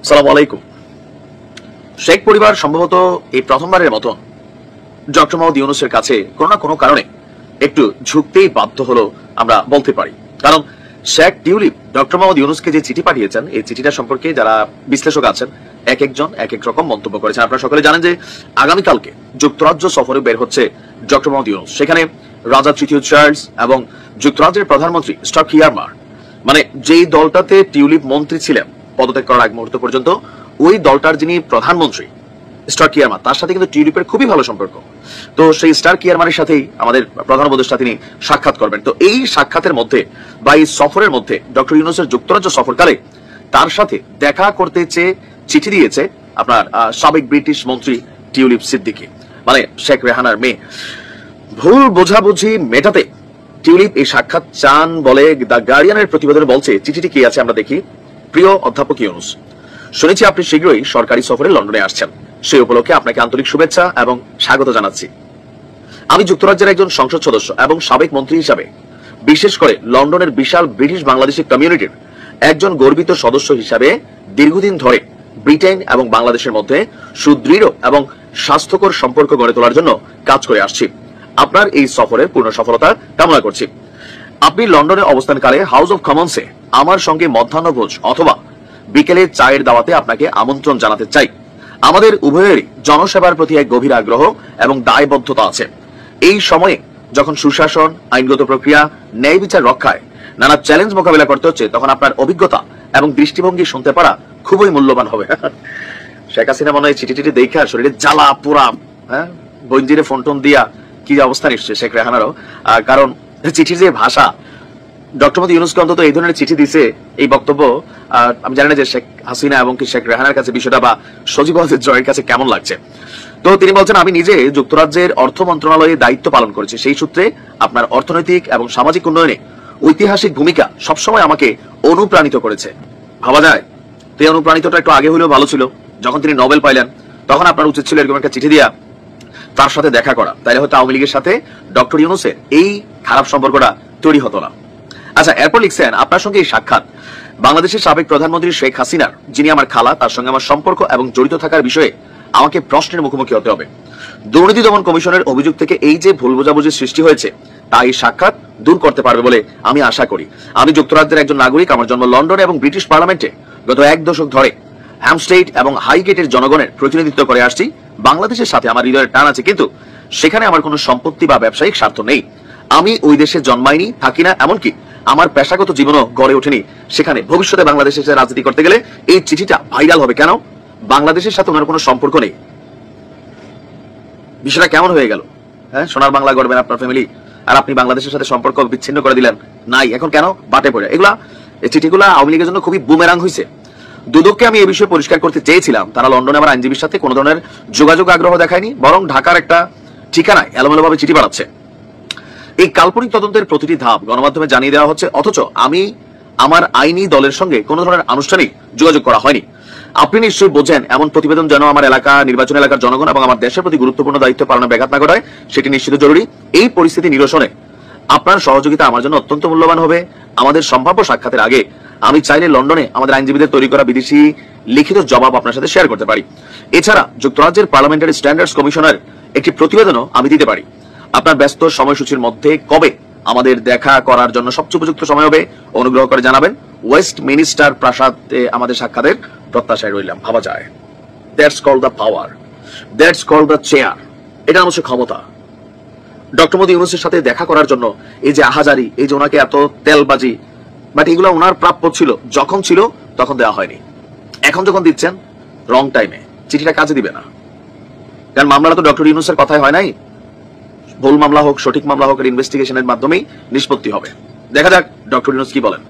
সালাম আলাইকুম। শেখ পরিবার সম্ভবত এই প্রথমবারের মতো ডক্টর মোহাম্মদ ইউনূসের কাছে কোনো না কোনো কারণে একটু ঝুঁকতেই বাধ্য হলো আমরা বলতে পারি। কারণ শেখ টিউলিপ ডক্টর মোহাম্মদ ইউনূসকে যে চিঠি পাঠিয়েছেন, এই চিঠিটা সম্পর্কে যারা বিশ্লেষক আছেন এক একজন এক এক রকম মন্তব্য করেছেন। আপনারা সকলে জানেন যে আগামীকালকে যুক্তরাজ্য সফরে বের হচ্ছে ডক্টর মোহাম্মদ ইউনূস। সেখানে রাজা তৃতীয় চার্লস এবং যুক্তরাজ্যের প্রধানমন্ত্রী স্টার কিয়ারমার, মানে যেই দলটাতে টিউলিপ মন্ত্রী ছিলেন পদত্যাগ করার আগ মুহূর্ত পর্যন্ত, ওই দলটার যিনি প্রধানমন্ত্রী স্টার কিয়ারমার, তার সাথে কিন্তু টিউলিপের খুবই ভালো সম্পর্ক। তো সেই স্টার কিয়ারমারের সাথেই আমাদের প্রধান উপদেষ্টা তিনি সাক্ষাৎ করবেন। তো এই সাক্ষাতের মধ্যে বা এই সফরের মধ্যে ডক্টর ইউনূসের যুক্তরাজ্য সফরকালে তার সাথে দেখা করতে চেয়ে চিঠি দিয়েছে আপনার সাবেক ব্রিটিশ মন্ত্রী টিউলিপ সিদ্দিকী, মানে শেখ রেহানার মেয়ে। ভুল বোঝাবুঝি মেটাতে টিউলিপ এই সাক্ষাৎ চান বলে দ্য গার্ডিয়ানের প্রতিবেদনে বলছে। চিঠিটি কি আছে আমরা দেখি। প্রিয় অধ্যাপক ইউনূস, শুনেছি আপনি শীঘ্রই সরকারি সফরে লন্ডনে আসছেন। সেই উপলক্ষে আপনাকে আন্তরিক শুভেচ্ছা এবং স্বাগত জানাচ্ছি। আমি যুক্তরাজ্যের একজন সংসদ সদস্য এবং সাবেক মন্ত্রী হিসাবে, বিশেষ করে লন্ডনের বিশাল ব্রিটিশ বাংলাদেশি কমিউনিটির একজন গর্বিত সদস্য হিসাবে দীর্ঘদিন ধরে ব্রিটেন এবং বাংলাদেশের মধ্যে সুদৃঢ় এবং স্বাস্থ্যকর সম্পর্ক গড়ে তোলার জন্য কাজ করে আসছি। আপনার এই সফরের পূর্ণ সফলতা কামনা করছি। আপনি লন্ডনে অবস্থানকালে হাউস অব কমন্সে আমার সঙ্গে মধ্যাহ্নভোজ অথবা বিকেলে চায়ের দাওয়াতে আপনাকে আমন্ত্রণ জানাতে চাই। আমাদের উভয়েরই জনসেবার প্রতি এক গভীর আগ্রহ এবং দায়বদ্ধতা আছে। এই সময়ে যখন সুশাসন, আইনগত প্রক্রিয়া, ন্যায় বিচার রক্ষায় নানা চ্যালেঞ্জ মোকাবিলা করতে হচ্ছে, তখন আপনার অভিজ্ঞতা এবং দৃষ্টিভঙ্গি শুনতে পারা খুবই মূল্যবান হবে। শেখ হাসিনা মনে হয় চিঠি দেখা শরীরে জ্বালা পোড়া, বঞ্জিরে ফোন টোন দিয়া কি অবস্থা নিচ্ছে শেখ রেহানারও। কারণ চিঠির যে ভাষা, ডক্টর মোহাম্মদ ইউনূসকে অন্তত এই ধরনের চিঠি দিছে, এই বক্তব্য আমি জানি না যে শেখ হাসিনা এবং কি শেখ রেহানার কাছে বিষয়টা বা সজীব জয়ের কাছে কেমন লাগছে। তো তিনি বলছেন, আমি নিজে যুক্তরাজ্যের অর্থ মন্ত্রণালয়ে দায়িত্ব পালন করেছি। সেই সূত্রে আপনার অর্থনৈতিক এবং সামাজিক উন্নয়নে ঐতিহাসিক ভূমিকা সবসময় আমাকে অনুপ্রাণিত করেছে। ভাবা যায় তো এই অনুপ্রাণিতটা একটু আগে হলেও ভালো ছিল। যখন তিনি নোবেল পাইলেন তখন আপনার উচিত ছিল এরকম একটা চিঠি দিয়া তার সাথে দেখা করা, তাইলে হয়তো আওয়ামী লীগের সাথে ডক্টর ইউনূসের এই খারাপ সম্পর্কটা তৈরি হতো না। আচ্ছা, এরপর লিখছেন, আপনার সঙ্গে এই সাক্ষাৎ বাংলাদেশের সাবেক প্রধানমন্ত্রী শেখ হাসিনার, যিনি আমার খালা, তার সঙ্গে আমার সম্পর্ক এবং জড়িত থাকার বিষয়ে আমাকে প্রশ্নের মুখোমুখি হতে হবে। দুর্নীতি দমন কমিশনের অভিযোগ থেকে এই যে ভুল বোঝাবুঝির সৃষ্টি হয়েছে, তা এই সাক্ষাৎ দূর করতে পারবে বলে আমি আশা করি। আমি যুক্তরাজ্যের একজন নাগরিক। আমার জন্ম লন্ডনে এবং ব্রিটিশ পার্লামেন্টে গত এক দশক ধরে হ্যামস্টেড এবং হাইগেটের জনগণের প্রতিনিধিত্ব করে আসছি। বাংলাদেশের সাথে আমার হৃদয়ের টান আছে, কিন্তু সেখানে আমার কোনো সম্পত্তি বা ব্যবসায়িক স্বার্থ নেই। আমি ওই দেশে জন্মাইনি, থাকি না, এমনকি আমার পেশাগত জীবনও গড়ে ওঠেনি সেখানে। ভবিষ্যতে বাংলাদেশের সাথে রাজনীতি করতে গেলে এই চিঠিটা ভাইরাল হবে। কেন? বাংলাদেশের সাথে ওনার কোনো সম্পর্ক নেই। বিষয়টা কেমন হয়ে গেল? সোনার বাংলা গড়বেন আপনার ফ্যামিলি, আর আপনি বাংলাদেশের সাথে সম্পর্ক বিচ্ছিন্ন করে দিলেন। নাই, এখন কেন বাটে পড়ে এগুলা? এই চিঠিগুলা আওয়ামী লীগের জন্য খুবই বুমেরাং হয়েছে। দুদককে আমি এই বিষয়ে পরিষ্কার করতে চেয়েছিলাম, তারা লন্ডনে আমার আইনজীবীর সাথে কোনো ধরনের যোগাযোগ আগ্রহ দেখায়নি, বরং ঢাকার একটা ঠিকানায় এলোমেলোভাবে চিঠি পাঠাচ্ছে। এই কাল্পনিক তদন্তের প্রতিটি ধাপ গণমাধ্যমে জানিয়ে দেওয়া হচ্ছে, অথচ আমি আমার আইনি দলের সঙ্গে কোনো ধরনের আনুষ্ঠানিক যোগাযোগ করা হয়নি। আপনি নিশ্চয়ই বোঝেন, এমন প্রতিবেদন যেন আমার এলাকা, নির্বাচন এলাকার জনগণ এবং আমার দেশের প্রতি গুরুত্বপূর্ণ দায়িত্ব পালনে ব্যাঘাত না ঘটায়, সেটি নিশ্চিত জরুরি। এই পরিস্থিতি নিরসনে আপনার সহযোগিতা আমার জন্য অত্যন্ত মূল্যবান হবে। আমাদের সম্ভাব্য সাক্ষাতের আগে আমি চাইলে লন্ডনে আমাদের আইনজীবীদের তৈরি করা বিদেশি লিখিত জবাব আপনার সাথে শেয়ার করতে পারি। এছাড়া যুক্তরাজ্যের পার্লামেন্টারি স্ট্যান্ডার্ডস কমিশনের একটি প্রতিবেদনও আমি দিতে পারি। আপনার ব্যস্ত সময়সূচির মধ্যে কবে আমাদের দেখা করার জন্য সবচেয়ে উপযুক্ত সময় হবে অনুগ্রহ করে জানাবেন। ওয়েস্ট মিনিস্টার প্রাসাদে আমাদের সাক্ষাতের প্রত্যাশায় রইলাম। ভাবা যায়, that's called the power, that's called the chair. এটা হচ্ছে ক্ষমতা। ডক্টর মোহাম্মদ ইউনূসের সাথে দেখা করার জন্য এই যে আহাজারি, এই যে ওনাকে এত তেলবাজি, বাট এগুলো ওনার প্রাপ্য ছিল। যখন ছিল তখন দেওয়া হয়নি। এখন যখন দিচ্ছেন রং টাইমে, চিঠিটা কাজে দিবে না। কারণ মামলাটা তো ডক্টর ইউনূসের কথাই হয় নাই। ভুল মামলা হোক, সঠিক মামলা হোক, এর ইনভেস্টিগেশনের মাধ্যমেই নিষ্পত্তি হবে। দেখা যাক ডক্টর ইউনূস কি বলেন।